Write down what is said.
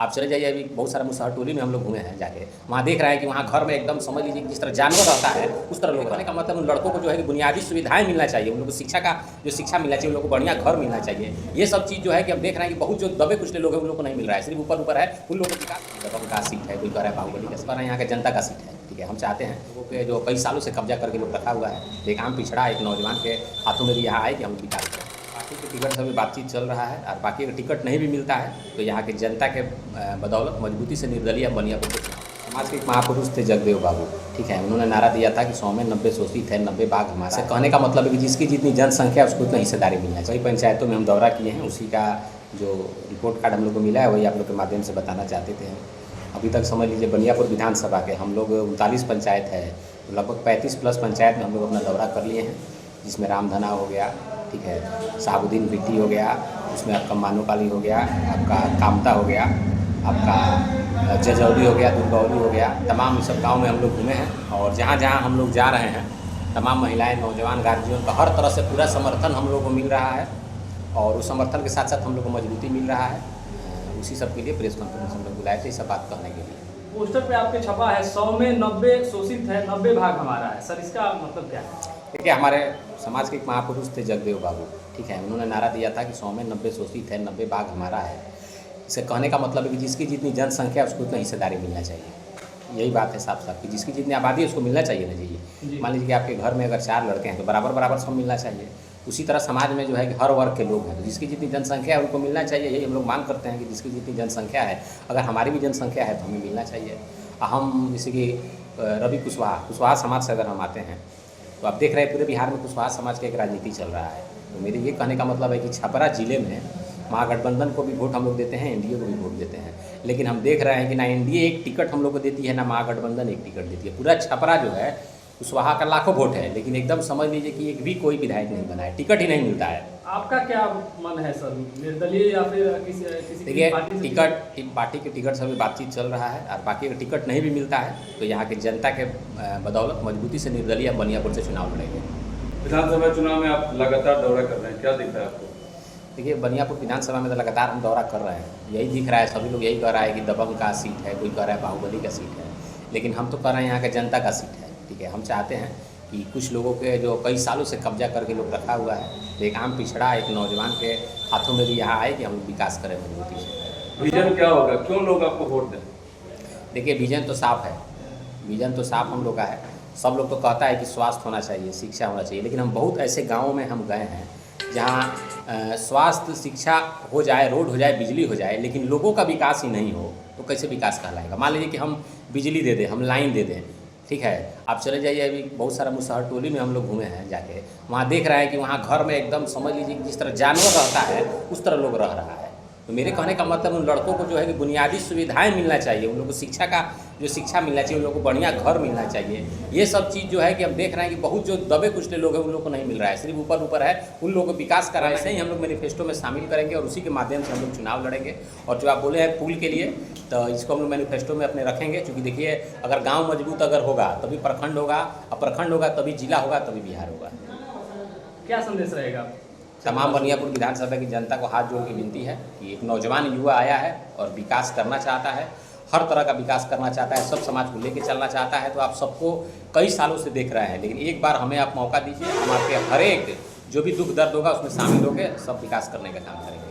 आप चले जाइए, अभी बहुत सारा मुसहर टोली में हम लोग घूमे हैं जाके, वहाँ देख रहे हैं कि वहाँ घर में एकदम समझ लीजिए जिस तरह जानवर रहता है उस तरह लोग रहने का मतलब उन लड़कों को जो है कि बुनियादी सुविधाएं मिलना चाहिए, उन लोगों को शिक्षा का जो शिक्षा मिलना चाहिए, उन लोगों को बढ़िया घर मिलना चाहिए। ये सब चीज़ जो है कि हम देख रहे हैं कि बहुत जो दबे कुचले लोग हैं उन लोगों को नहीं मिल रहा है, सिर्फ ऊपर ऊपर है उन लोगों को विकास। दबंग का सीट है, कोई कह रहा है बाहुबली का, पर यहाँ का जनता का सीट है। ठीक है, हम चाहते हैं लोगों के जो कई सालों से कब्जा करके लोग रखा हुआ है, एक आम पिछड़ा एक नौजवान के हाथों में भी यहाँ आए कि हम विकास करें। बाकी के टिकट से भी बातचीत चल रहा है और बाकी अगर टिकट नहीं भी मिलता है तो यहाँ के जनता के बदौलत मजबूती से निर्दलीय बनियापुर को समाज के एक महापुरुष थे जगदेव बाबू। ठीक है, उन्होंने नारा दिया था कि 100 में 90 शोषित है, 90 भाग हमारा। से कहने का मतलब है कि जिसकी जितनी जनसंख्या उसको उतना हिस्सेदारी मिलना चाहिए। कई पंचायतों में हम दौरा किए हैं, उसी का जो रिपोर्ट कार्ड हम लोग को मिला है वही आप लोग के माध्यम से बताना चाहते थे। अभी तक समझ लीजिए बनियापुर विधानसभा के हम लोग 39 पंचायत है, लगभग 35+ पंचायत में हम लोग अपना दौरा कर लिए हैं, जिसमें रामधना हो गया, ठीक है, साबुद्दीन भिट्टी हो गया, उसमें आपका मानोपाली हो गया, आपका कामता हो गया, आपका जजौली हो गया, दुर्गौली हो गया। तमाम इस सब गाँव में हम लोग घूमे हैं और जहाँ जहाँ हम लोग जा रहे हैं तमाम महिलाएं, नौजवान, गार्जियन का हर तरह से पूरा समर्थन हम लोग को मिल रहा है और उस समर्थन के साथ साथ हम लोग को मजबूती मिल रहा है। उसी सब के लिए प्रेस कॉन्फ्रेंस हम लोग बुलाए थे, इस सब बात कहने के लिए। पोस्टर पे आपके छपा है 100 में 90 शोषित है, 90 भाग हमारा है। सर इसका मतलब क्या है? देखिए, हमारे समाज के एक महापुरुष थे जगदेव बाबू। ठीक है, उन्होंने नारा दिया था कि 100 में 90 शोषित है, 90 भाग हमारा है। इसे कहने का मतलब है कि जिसकी जितनी जनसंख्या उसको उतना हिस्सेदारी मिलना चाहिए। यही बात है साफ साफ कि जिसकी जितनी आबादी है उसको मिलना चाहिए ना चाहिए। मान लीजिए कि आपके घर में अगर 4 लड़के हैं तो बराबर बराबर सब मिलना चाहिए। उसी तरह समाज में जो है कि हर वर्ग के लोग हैं तो जिसकी जितनी जनसंख्या है उनको मिलना चाहिए। यही हम लोग मांग करते हैं कि जिसकी जितनी जनसंख्या है, अगर हमारी भी जनसंख्या है तो हमें मिलना चाहिए। हम जैसे कि रवि कुशवाहा समाज से अगर हम आते हैं तो आप देख रहे हैं पूरे बिहार में कुशवाहा समाज का एक राजनीति चल रहा है। तो मेरे ये कहने का मतलब है कि छपरा जिले में महागठबंधन को भी वोट हम लोग देते हैं, एनडीए को भी वोट देते हैं, लेकिन हम देख रहे हैं कि ना एनडीए एक टिकट हम लोग को देती है, ना महागठबंधन एक टिकट देती है। पूरा छपरा जो है कुशवाहा का लाखों वोट है, लेकिन एकदम समझ लीजिए कि एक भी कोई विधायक नहीं बना है, टिकट ही नहीं मिलता है। आपका क्या मन है सर, निर्दलीय या फिर किसी देखिए, पार्टी के टिकट से भी बातचीत चल रहा है और बाकी अगर टिकट नहीं भी मिलता है तो यहाँ के जनता के बदौलत मजबूती से निर्दलीय बनियापुर से चुनाव लड़ेंगे। विधानसभा चुनाव में आप लगातार दौरा कर रहे हैं, क्या दिख रहा है आपको? देखिए, बनियापुर विधानसभा में तो लगातार हम दौरा कर रहे हैं, यही दिख रहा है। सभी लोग यही कह रहा है कि दबंग का सीट है, कोई कह रहा है बाहुबली का सीट है, लेकिन हम तो कह रहे हैं यहाँ के जनता का सीट है। ठीक है, हम चाहते हैं कि कुछ लोगों के जो कई सालों से कब्जा करके लोग रखा हुआ है, तो एक आम पिछड़ा एक नौजवान के हाथों में भी यहाँ आए कि हम विकास करें मजबूती से। विजन क्या होगा, क्यों लोग आपको वोट दें? देखिए, विजन तो साफ है, विजन तो साफ हम लोग का है। सब लोग तो कहता है कि स्वास्थ्य होना चाहिए, शिक्षा होना चाहिए, लेकिन हम बहुत ऐसे गाँवों में हम गए हैं जहाँ स्वास्थ्य, शिक्षा हो जाए, रोड हो जाए, बिजली हो जाए, लेकिन लोगों का विकास ही नहीं हो तो कैसे विकास कहलाएगा। मान लीजिए कि हम बिजली दे दें, हम लाइन दे दें, ठीक है, आप चले जाइए, अभी बहुत सारा मुसहर टोली में हम लोग घूमे हैं जाके, वहाँ देख रहे हैं कि वहाँ घर में एकदम समझ लीजिए कि जिस तरह जानवर रहता है उस तरह लोग रह रहा है। तो मेरे कहने का मतलब उन लड़कों को जो है कि बुनियादी सुविधाएं मिलना चाहिए, उन लोगों को शिक्षा का जो शिक्षा मिलना चाहिए, उन लोगों को बढ़िया घर मिलना चाहिए। ये सब चीज़ जो है कि हम देख रहे हैं कि बहुत जो दबे कुचले लोग हैं उन लोगों को नहीं मिल रहा है, सिर्फ ऊपर ऊपर है उन लोगों को विकास कराने से ही हम लोग मैनिफेस्टो में शामिल करेंगे और उसी के माध्यम से हम लोग चुनाव लड़ेंगे। और जो आप बोले हैं पुल के लिए, तो इसको हम लोग मैनिफेस्टो में अपने रखेंगे, क्योंकि देखिए अगर गाँव मजबूत अगर होगा तभी प्रखंड होगा, और प्रखंड होगा तभी जिला होगा, तभी बिहार होगा। क्या संदेश रहेगा? तमाम बनियापुर विधानसभा की जनता को हाथ जोड़ के विनती है कि एक नौजवान युवा आया है और विकास करना चाहता है, हर तरह का विकास करना चाहता है, सब समाज को लेकर चलना चाहता है। तो आप सबको कई सालों से देख रहे हैं, लेकिन एक बार हमें आप मौका दीजिए, हम आपके हर एक जो भी दुख दर्द होगा उसमें शामिल होकर सब विकास करने का काम करेंगे।